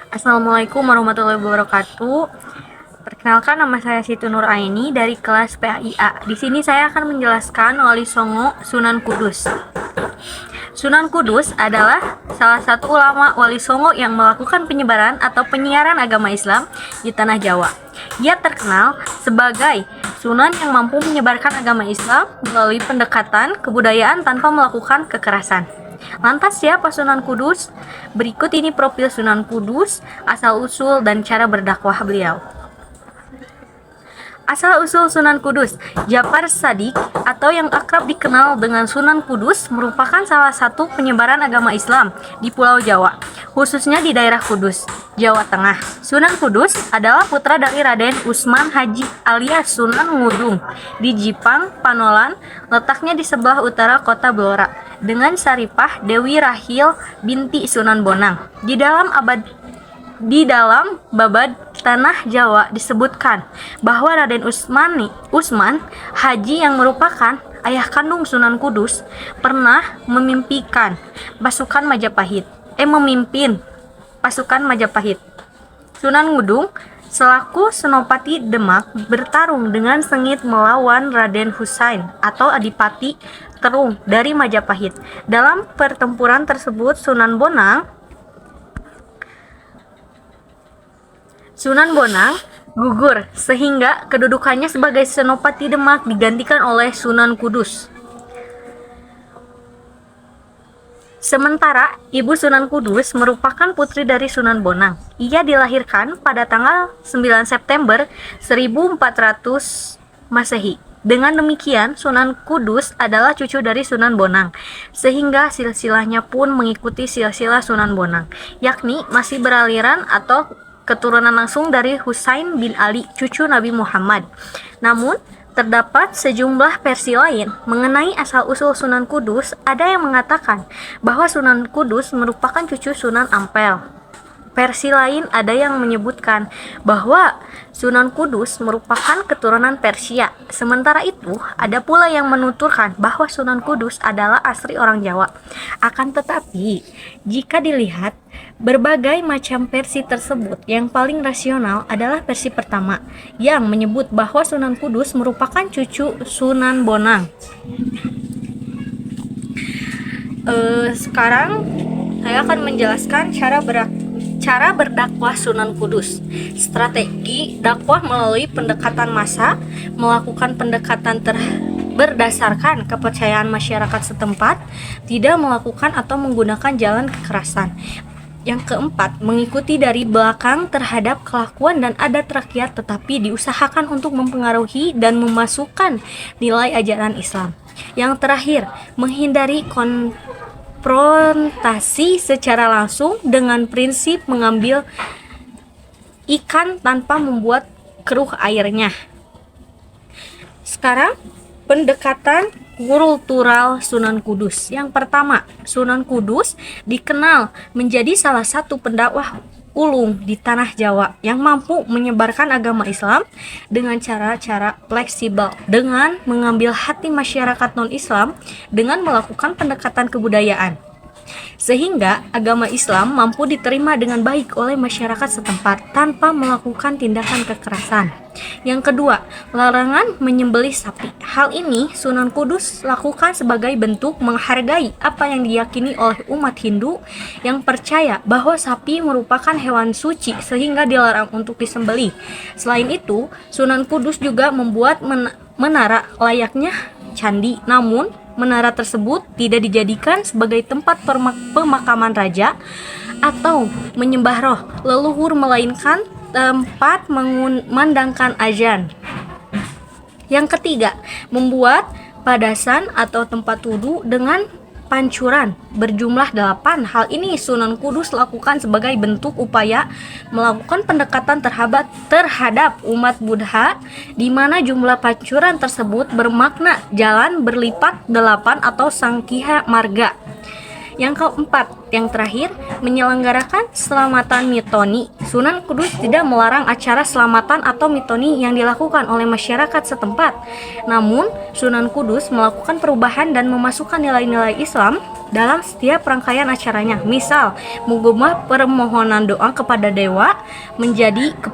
Assalamualaikum warahmatullahi wabarakatuh. Perkenalkan, nama saya Siti Nur Aini dari kelas PAIA. Di sini saya akan menjelaskan Wali Songo Sunan Kudus. Sunan Kudus adalah salah satu ulama Wali Songo yang melakukan penyebaran atau penyiaran agama Islam di tanah Jawa. Ia terkenal sebagai Sunan yang mampu menyebarkan agama Islam melalui pendekatan kebudayaan tanpa melakukan kekerasan. Lantas siapa Sunan Kudus? Berikut ini profil Sunan Kudus, asal-usul dan cara berdakwah beliau. Asal-usul Sunan Kudus, Ja'far Shadiq atau yang akrab dikenal dengan Sunan Kudus merupakan salah satu penyebaran agama Islam di Pulau Jawa, khususnya di daerah Kudus, Jawa Tengah. Sunan Kudus adalah putra dari Raden Usman Haji alias Sunan Ngudung di Jipang, Panolan, letaknya di sebelah utara kota Blora, dengan Saripah Dewi Rahil binti Sunan Bonang. Di dalam babad Tanah Jawa disebutkan bahwa Raden Usman Haji yang merupakan ayah kandung Sunan Kudus pernah memimpin pasukan Majapahit. Sunan Ngudung selaku Senopati Demak bertarung dengan sengit melawan Raden Husain atau Adipati Terung dari Majapahit. Dalam pertempuran tersebut Sunan Bonang gugur sehingga kedudukannya sebagai Senopati Demak digantikan oleh Sunan Kudus. Sementara ibu Sunan Kudus merupakan putri dari Sunan Bonang. Ia dilahirkan pada tanggal 9 September 1400 Masehi. Dengan demikian, Sunan Kudus adalah cucu dari Sunan Bonang, sehingga silsilahnya pun mengikuti silsilah Sunan Bonang, yakni masih beraliran atau keturunan langsung dari Husain bin Ali, cucu Nabi Muhammad. Namun, terdapat sejumlah versi lain mengenai asal-usul Sunan Kudus. Ada yang mengatakan bahwa Sunan Kudus merupakan cucu Sunan Ampel. Versi lain ada yang menyebutkan bahwa Sunan Kudus merupakan keturunan Persia. Sementara itu, ada pula yang menuturkan bahwa Sunan Kudus adalah asli orang Jawa. Akan tetapi, jika dilihat berbagai macam versi tersebut, yang paling rasional adalah versi pertama, yang menyebut bahwa Sunan Kudus merupakan cucu Sunan Bonang. Sekarang saya akan menjelaskan cara berdakwah Sunan Kudus. Strategi dakwah melalui pendekatan massa, melakukan pendekatan berdasarkan kepercayaan masyarakat setempat, tidak melakukan atau menggunakan jalan kekerasan. Yang keempat, mengikuti dari belakang terhadap kelakuan dan adat rakyat, tetapi diusahakan untuk mempengaruhi dan memasukkan nilai ajaran Islam. Yang terakhir, menghindari konfrontasi secara langsung dengan prinsip mengambil ikan tanpa membuat keruh airnya. Sekarang, pendekatan kultural Sunan Kudus. Yang pertama, Sunan Kudus dikenal menjadi salah satu pendakwah ulung di tanah Jawa yang mampu menyebarkan agama Islam dengan cara-cara fleksibel, dengan mengambil hati masyarakat non-Islam dengan melakukan pendekatan kebudayaan, sehingga agama Islam mampu diterima dengan baik oleh masyarakat setempat tanpa melakukan tindakan kekerasan. Yang kedua, larangan menyembelih sapi. Hal ini Sunan Kudus lakukan sebagai bentuk menghargai apa yang diyakini oleh umat Hindu yang percaya bahwa sapi merupakan hewan suci sehingga dilarang untuk disembelih. Selain itu, Sunan Kudus juga membuat menara layaknya candi, namun menara tersebut tidak dijadikan sebagai tempat pemakaman raja atau menyembah roh leluhur, melainkan tempat mengumandangkan azan. Yang ketiga, membuat padasan atau tempat wudu dengan pancuran berjumlah 8. Hal ini Sunan Kudus lakukan sebagai bentuk upaya melakukan pendekatan terhadap umat Buddha, di mana jumlah pancuran tersebut bermakna jalan berlipat 8 atau Sangkiha Marga. Yang keempat, yang terakhir, menyelenggarakan selamatan mitoni. Sunan Kudus tidak melarang acara selamatan atau mitoni yang dilakukan oleh masyarakat setempat. Namun, Sunan Kudus melakukan perubahan dan memasukkan nilai-nilai Islam dalam setiap rangkaian acaranya. Misal, mengubah permohonan doa kepada dewa menjadi